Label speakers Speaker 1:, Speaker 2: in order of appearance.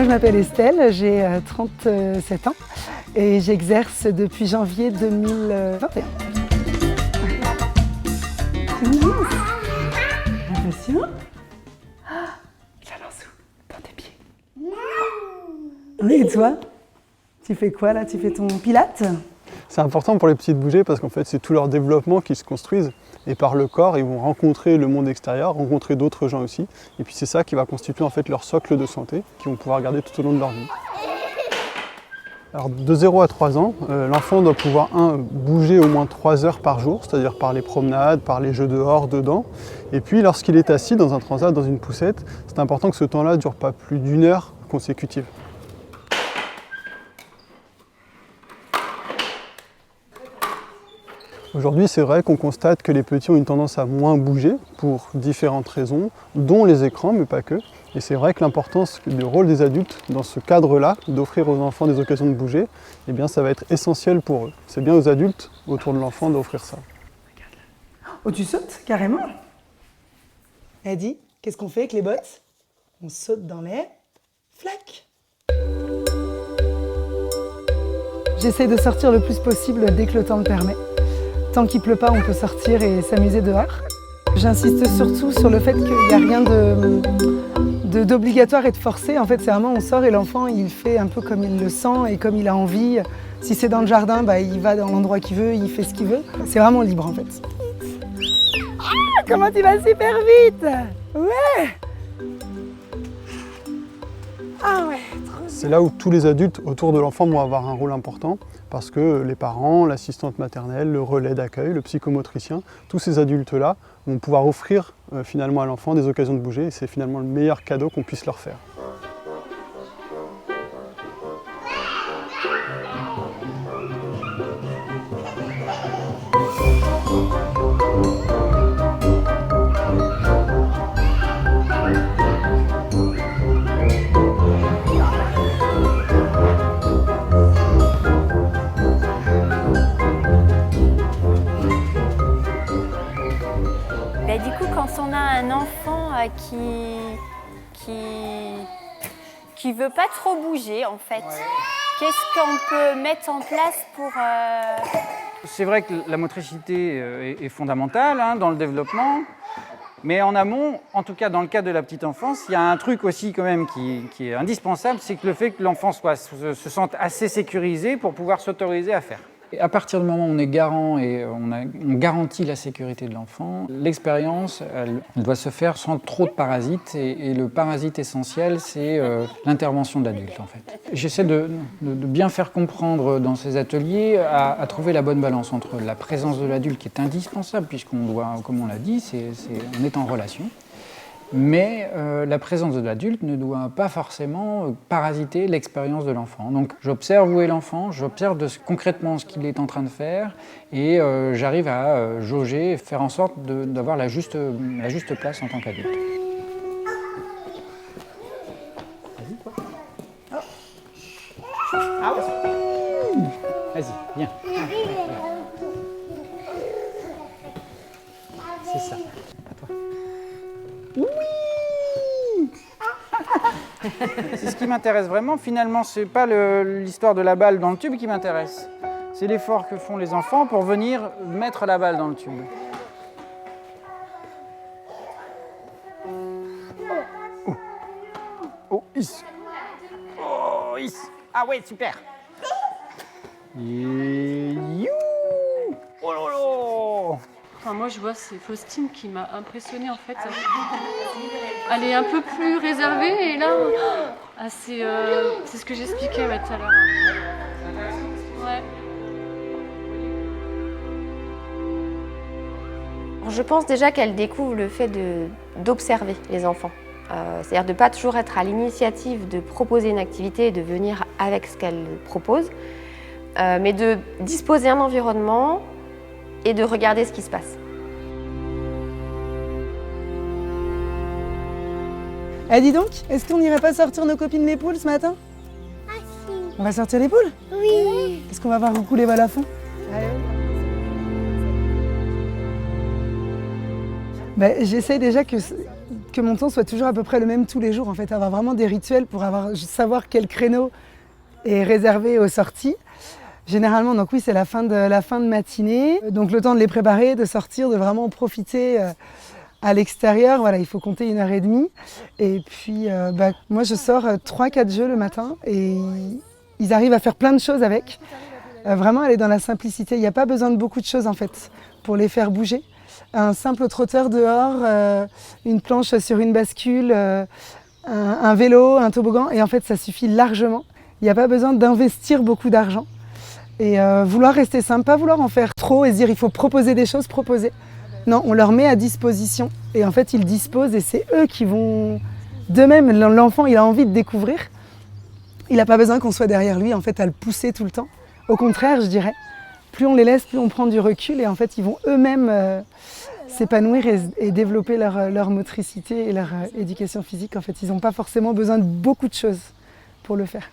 Speaker 1: Moi je m'appelle Estelle, j'ai 37 ans et j'exerce depuis janvier 2021. C'est mignon. Attention. Ça lance où? Dans tes pieds. Oui, et toi? Tu fais quoi là? Tu fais ton pilate?
Speaker 2: C'est important pour les petits de bouger parce qu'en fait c'est tout leur développement qui se construisent et par le corps ils vont rencontrer le monde extérieur, rencontrer d'autres gens aussi et puis c'est ça qui va constituer en fait leur socle de santé qu'ils vont pouvoir garder tout au long de leur vie. Alors de 0 à 3 ans, l'enfant doit pouvoir bouger au moins 3 heures par jour, c'est-à-dire par les promenades, par les jeux dehors, dedans. Et puis lorsqu'il est assis dans un transat, dans une poussette, c'est important que ce temps-là ne dure pas plus d'1 heure consécutive. Aujourd'hui, c'est vrai qu'on constate que les petits ont une tendance à moins bouger pour différentes raisons, dont les écrans, mais pas que. Et c'est vrai que l'importance du rôle des adultes dans ce cadre-là, d'offrir aux enfants des occasions de bouger, eh bien, ça va être essentiel pour eux. C'est bien aux adultes, autour de l'enfant, d'offrir ça.
Speaker 1: Oh, tu sautes carrément? Eddie, qu'est-ce qu'on fait avec les bottes? On saute dans les flaques. J'essaie de sortir le plus possible dès que le temps le permet. Tant qu'il pleut pas, on peut sortir et s'amuser dehors. J'insiste surtout sur le fait qu'il n'y a rien d'obligatoire et de forcé. En fait, c'est vraiment on sort et l'enfant, il fait un peu comme il le sent et comme il a envie. Si c'est dans le jardin, bah, il va dans l'endroit qu'il veut, il fait ce qu'il veut. C'est vraiment libre en fait. Ah, comment tu vas super vite! Ouais! Ah ouais, trop bien.
Speaker 2: C'est là où tous les adultes autour de l'enfant vont avoir un rôle important parce que les parents, l'assistante maternelle, le relais d'accueil, le psychomotricien, tous ces adultes-là vont pouvoir offrir finalement à l'enfant des occasions de bouger et c'est finalement le meilleur cadeau qu'on puisse leur faire.
Speaker 3: Du coup, quand on a un enfant qui veut pas trop bouger, en fait, qu'est-ce qu'on peut mettre en place pour...
Speaker 4: C'est vrai que la motricité est fondamentale dans le développement, mais en amont, en tout cas dans le cas de la petite enfance, il y a un truc aussi quand même qui est indispensable, c'est que le fait que l'enfant se sente assez sécurisé pour pouvoir s'autoriser à faire. Et à partir du moment où on est garant et on garantit la sécurité de l'enfant, l'expérience elle doit se faire sans trop de parasites et le parasite essentiel c'est l'intervention de l'adulte en fait. J'essaie de bien faire comprendre dans ces ateliers à trouver la bonne balance entre la présence de l'adulte qui est indispensable puisqu'on doit, comme on l'a dit, on est en relation. Mais la présence de l'adulte ne doit pas forcément parasiter l'expérience de l'enfant. Donc j'observe où est l'enfant, j'observe concrètement ce qu'il est en train de faire et j'arrive à jauger, faire en sorte d'avoir la juste place en tant qu'adulte. Vas-y, toi. Oh. Ah ouais. Vas-y, viens. C'est ça. À toi. Oui. C'est ce qui m'intéresse vraiment. Finalement, c'est pas l'histoire de la balle dans le tube qui m'intéresse. C'est l'effort que font les enfants pour venir mettre la balle dans le tube. Oh, oh, is. Oh, is. Ah ouais, super. Et you. Oh là là.
Speaker 5: Enfin, moi, je vois, c'est Faustine qui m'a impressionnée en fait. Elle est un peu plus réservée et là, c'est ce que j'expliquais tout à l'heure. Ouais.
Speaker 6: Je pense déjà qu'elle découvre le fait d'observer les enfants. C'est-à-dire de ne pas toujours être à l'initiative de proposer une activité et de venir avec ce qu'elle propose, mais de disposer un environnement et de regarder ce qui se passe.
Speaker 1: Eh dis donc, est-ce qu'on n'irait pas sortir nos copines les poules ce matin?
Speaker 7: Ah si.
Speaker 1: On va sortir les poules?
Speaker 7: Oui.
Speaker 1: Est-ce qu'on va voir beaucoup les balles à fond? Allez. J'essaie déjà que mon temps soit toujours à peu près le même tous les jours, en fait, avoir vraiment des rituels pour savoir quel créneau est réservé aux sorties. Généralement, donc oui, c'est la fin de matinée, donc le temps de les préparer, de sortir, de vraiment profiter à l'extérieur. Voilà, il faut compter 1h30. Et puis, moi, je sors 3-4 jeux le matin et ils arrivent à faire plein de choses avec. Vraiment aller dans la simplicité. Il n'y a pas besoin de beaucoup de choses en fait pour les faire bouger. Un simple trotteur dehors, une planche sur une bascule, un vélo, un toboggan, et en fait ça suffit largement. Il n'y a pas besoin d'investir beaucoup d'argent. Et vouloir rester simple, pas vouloir en faire trop et se dire il faut proposer des choses, proposer. Non, on leur met à disposition et en fait ils disposent et c'est eux qui vont d'eux-mêmes. L'enfant il a envie de découvrir. Il n'a pas besoin qu'on soit derrière lui en fait à le pousser tout le temps. Au contraire, je dirais, plus on les laisse, plus on prend du recul et en fait, ils vont eux-mêmes s'épanouir et développer leur motricité et leur éducation physique. En fait, ils n'ont pas forcément besoin de beaucoup de choses pour le faire.